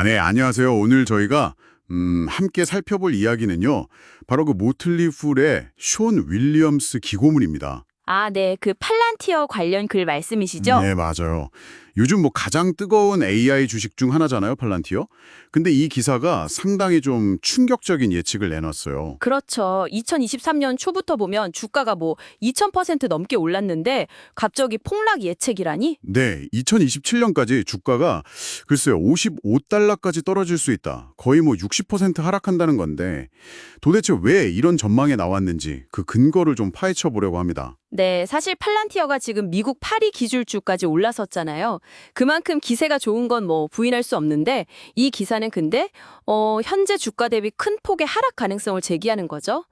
네, 안녕하세요. 오늘 저희가 함께 살펴볼 이야기는요. 바로 그 모틀리 훌의 숀 윌리엄스 기고문입니다. 아, 네. 그 팔란티어 관련 글 말씀이시죠? 네, 맞아요. 요즘 뭐 가장 뜨거운 AI 주식 중 하나잖아요, 팔란티어. 근데 이 기사가 상당히 좀 충격적인 예측을 내놨어요. 그렇죠. 2023년 초부터 보면 주가가 뭐 2000% 넘게 올랐는데 갑자기 폭락 예측이라니? 네, 2027년까지 주가가 글쎄요, 55달러까지 떨어질 수 있다. 거의 뭐 60% 하락한다는 건데 도대체 왜 이런 전망이 나왔는지 그 근거를 좀 파헤쳐 보려고 합니다. 네, 사실 팔란티어가 지금 미국 파리 기술주까지 올라섰잖아요. 그만큼 기세가 좋은 건 뭐 부인할 수 없는데 이 기사는 근데 현재 주가 대비 큰 폭의 하락 가능성을 제기하는 거죠.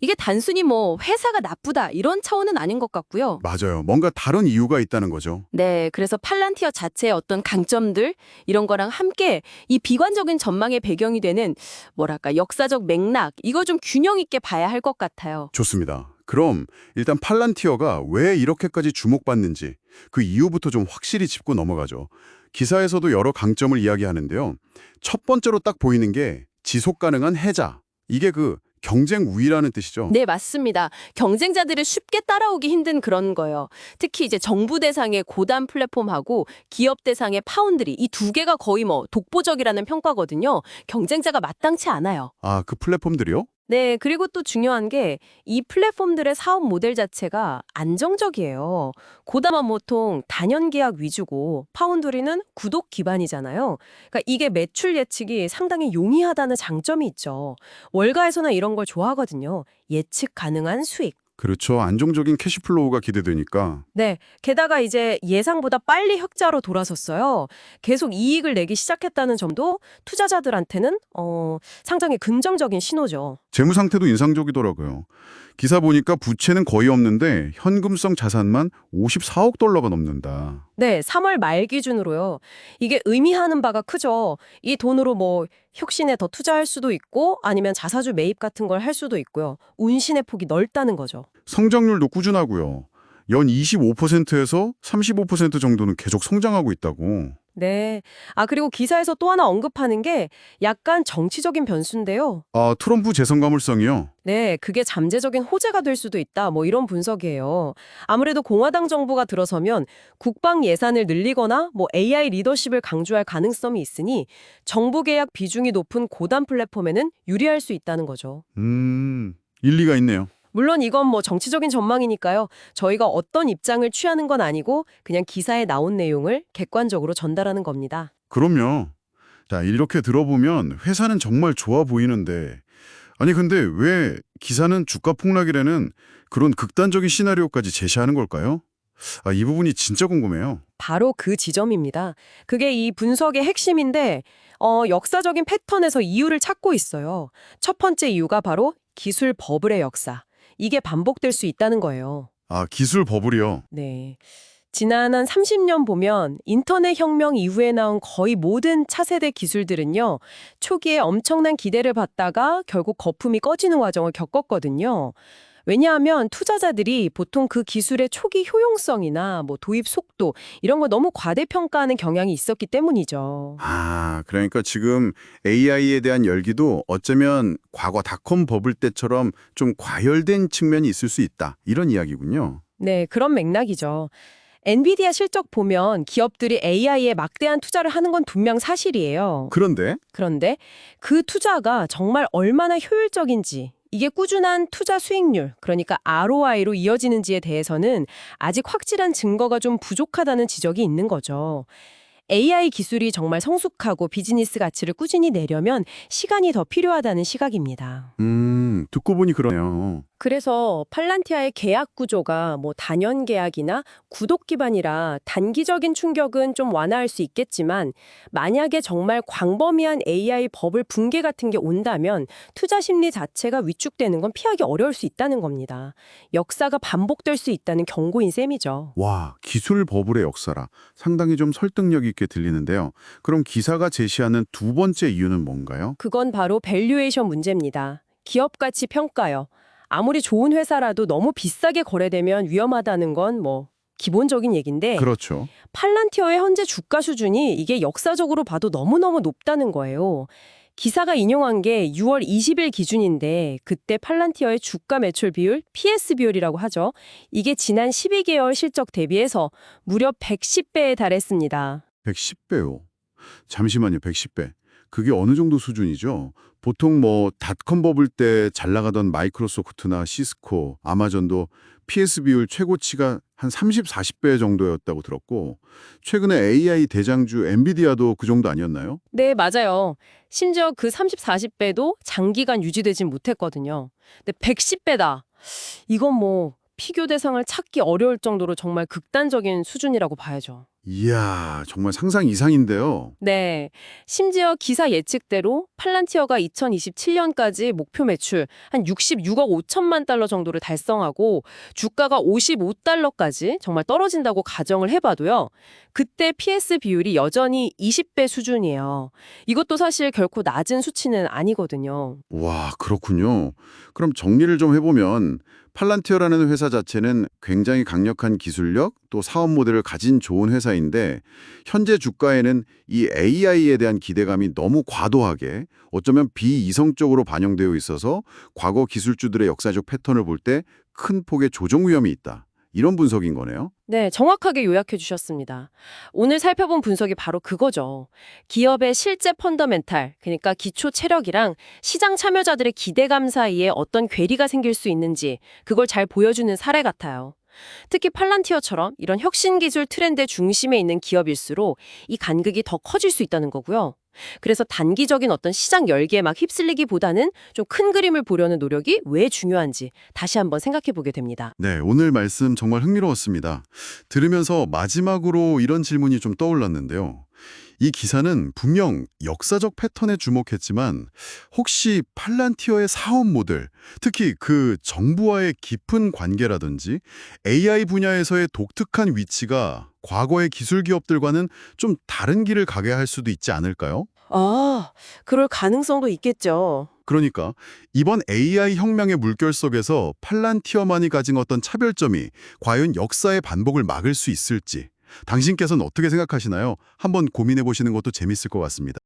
이게 단순히 뭐 회사가 나쁘다 이런 차원은 아닌 것 같고요. 맞아요. 뭔가 다른 이유가 있다는 거죠. 네, 그래서 팔란티어 자체의 어떤 강점들 이런 거랑 함께 이 비관적인 전망의 배경이 되는 뭐랄까 역사적 맥락 이거 좀 균형 있게 봐야 할 것 같아요. 좋습니다. 그럼 일단 팔란티어가 왜 이렇게까지 주목받는지 그 이유부터 좀 확실히 짚고 넘어가죠. 기사에서도 여러 강점을 이야기하는데요. 첫 번째로 딱 보이는 게 지속 가능한 해자. 이게 그 경쟁 우위라는 뜻이죠. 네, 맞습니다. 경쟁자들을 쉽게 따라오기 힘든 그런 거예요. 특히 이제 정부 대상의 고단 플랫폼하고 기업 대상의 파운드리 이 두 개가 거의 뭐 독보적이라는 평가거든요. 경쟁자가 마땅치 않아요. 아, 그 플랫폼들이요? 네, 그리고 또 중요한 게 이 플랫폼들의 사업 모델 자체가 안정적이에요. 고담은 보통 단연 계약 위주고 파운드리는 구독 기반이잖아요. 그러니까 이게 매출 예측이 상당히 용이하다는 장점이 있죠. 월가에서나 이런 걸 좋아하거든요. 예측 가능한 수익. 그렇죠. 안정적인 캐시플로우가 기대되니까. 네, 게다가 이제 예상보다 빨리 흑자로 돌아섰어요. 계속 이익을 내기 시작했다는 점도 투자자들한테는 상당히 긍정적인 신호죠. 재무 상태도 인상적이더라고요. 기사 보니까 부채는 거의 없는데 현금성 자산만 54억 달러가 넘는다. 네, 3월 말 기준으로요. 이게 의미하는 바가 크죠. 이 돈으로 뭐 혁신에 더 투자할 수도 있고 아니면 자사주 매입 같은 걸 할 수도 있고요. 운신의 폭이 넓다는 거죠. 성장률도 꾸준하고요. 연 25%에서 35% 정도는 계속 성장하고 있다고. 네. 아, 그리고 기사에서 또 하나 언급하는 게 약간 정치적인 변수인데요. 아, 트럼프 재선 가물성이요? 네, 그게 잠재적인 호재가 될 수도 있다. 뭐 이런 분석이에요. 아무래도 공화당 정부가 들어서면 국방 예산을 늘리거나 뭐 AI 리더십을 강조할 가능성이 있으니 정부 계약 비중이 높은 고단 플랫폼에는 유리할 수 있다는 거죠. 일리가 있네요. 물론 이건 뭐 정치적인 전망이니까요. 저희가 어떤 입장을 취하는 건 아니고 그냥 기사에 나온 내용을 객관적으로 전달하는 겁니다. 그럼요. 자, 이렇게 들어보면 회사는 정말 좋아 보이는데, 아니, 근데 왜 기사는 주가 폭락이라는 그런 극단적인 시나리오까지 제시하는 걸까요? 아, 이 부분이 진짜 궁금해요. 바로 그 지점입니다. 그게 이 분석의 핵심인데 역사적인 패턴에서 이유를 찾고 있어요. 첫 번째 이유가 바로 기술 버블의 역사. 이게 반복될 수 있다는 거예요. 아, 기술 버블이요. 네. 지난 한 30년 보면 인터넷 혁명 이후에 나온 거의 모든 차세대 기술들은요. 초기에 엄청난 기대를 받다가 결국 거품이 꺼지는 과정을 겪었거든요. 왜냐하면 투자자들이 보통 그 기술의 초기 효용성이나 뭐 도입 속도 이런 걸 너무 과대평가하는 경향이 있었기 때문이죠. 아, 그러니까 지금 AI에 대한 열기도 어쩌면 과거 닷컴 버블 때처럼 좀 과열된 측면이 있을 수 있다. 이런 이야기군요. 네, 그런 맥락이죠. 엔비디아 실적 보면 기업들이 AI에 막대한 투자를 하는 건 분명 사실이에요. 그런데 그런데 그 투자가 정말 얼마나 효율적인지, 이게 꾸준한 투자 수익률, 그러니까 ROI로 이어지는지에 대해서는 아직 확실한 증거가 좀 부족하다는 지적이 있는 거죠. AI 기술이 정말 성숙하고 비즈니스 가치를 꾸준히 내려면 시간이 더 필요하다는 시각입니다. 듣고 보니 그러네요. 그래서 팔란티아의 계약 구조가 뭐 단연 계약이나 구독 기반이라 단기적인 충격은 좀 완화할 수 있겠지만 만약에 정말 광범위한 AI 버블 붕괴 같은 게 온다면 투자 심리 자체가 위축되는 건 피하기 어려울 수 있다는 겁니다. 역사가 반복될 수 있다는 경고인 셈이죠. 와, 기술 버블의 역사라 상당히 좀 설득력 있게 들리는데요. 그럼 기사가 제시하는 두 번째 이유는 뭔가요? 그건 바로 밸류에이션 문제입니다. 기업 가치 평가요. 아무리 좋은 회사라도 너무 비싸게 거래되면 위험하다는 건 뭐 기본적인 얘기인데 그렇죠. 팔란티어의 현재 주가 수준이 이게 역사적으로 봐도 너무너무 높다는 거예요. 기사가 인용한 게 6월 20일 기준인데 그때 팔란티어의 주가 매출 비율, PS 비율이라고 하죠. 이게 지난 12개월 실적 대비해서 무려 110배에 달했습니다. 110배요. 잠시만요. 110배. 그게 어느 정도 수준이죠? 보통 뭐 닷컴 버블 때 잘 나가던 마이크로소프트나 시스코, 아마존도 PS 비율 최고치가 한 30, 40배 정도였다고 들었고 최근에 AI 대장주 엔비디아도 그 정도 아니었나요? 네, 맞아요. 심지어 그 30, 40배도 장기간 유지되진 못했거든요. 근데 110배다. 이건 뭐 비교 대상을 찾기 어려울 정도로 정말 극단적인 수준이라고 봐야죠. 이야, 정말 상상 이상인데요. 네. 심지어 기사 예측대로 팔란티어가 2027년까지 목표 매출 한 66억 5천만 달러 정도를 달성하고 주가가 55달러까지 정말 떨어진다고 가정을 해봐도요. 그때 PS 비율이 여전히 20배 수준이에요. 이것도 사실 결코 낮은 수치는 아니거든요. 와, 그렇군요. 그럼 정리를 좀 해보면 팔란티어라는 회사 자체는 굉장히 강력한 기술력 또 사업 모델을 가진 좋은 회사인데 현재 주가에는 이 AI에 대한 기대감이 너무 과도하게 어쩌면 비이성적으로 반영되어 있어서 과거 기술주들의 역사적 패턴을 볼 때 큰 폭의 조정 위험이 있다. 이런 분석인 거네요. 네, 정확하게 요약해 주셨습니다. 오늘 살펴본 분석이 바로 그거죠. 기업의 실제 펀더멘탈, 그러니까 기초 체력이랑 시장 참여자들의 기대감 사이에 어떤 괴리가 생길 수 있는지 그걸 잘 보여주는 사례 같아요. 특히 팔란티어처럼 이런 혁신 기술 트렌드 중심에 있는 기업일수록 이 간극이 더 커질 수 있다는 거고요. 그래서 단기적인 어떤 시장 열기에 막 휩쓸리기보다는 좀 큰 그림을 보려는 노력이 왜 중요한지 다시 한번 생각해 보게 됩니다. 네, 오늘 말씀 정말 흥미로웠습니다. 들으면서 마지막으로 이런 질문이 좀 떠올랐는데요. 이 기사는 분명 역사적 패턴에 주목했지만 혹시 팔란티어의 사업 모델, 특히 그 정부와의 깊은 관계라든지 AI 분야에서의 독특한 위치가 과거의 기술 기업들과는 좀 다른 길을 가게 할 수도 있지 않을까요? 아, 그럴 가능성도 있겠죠. 그러니까 이번 AI 혁명의 물결 속에서 팔란티어만이 가진 어떤 차별점이 과연 역사의 반복을 막을 수 있을지 당신께서는 어떻게 생각하시나요? 한번 고민해 보시는 것도 재밌을 것 같습니다.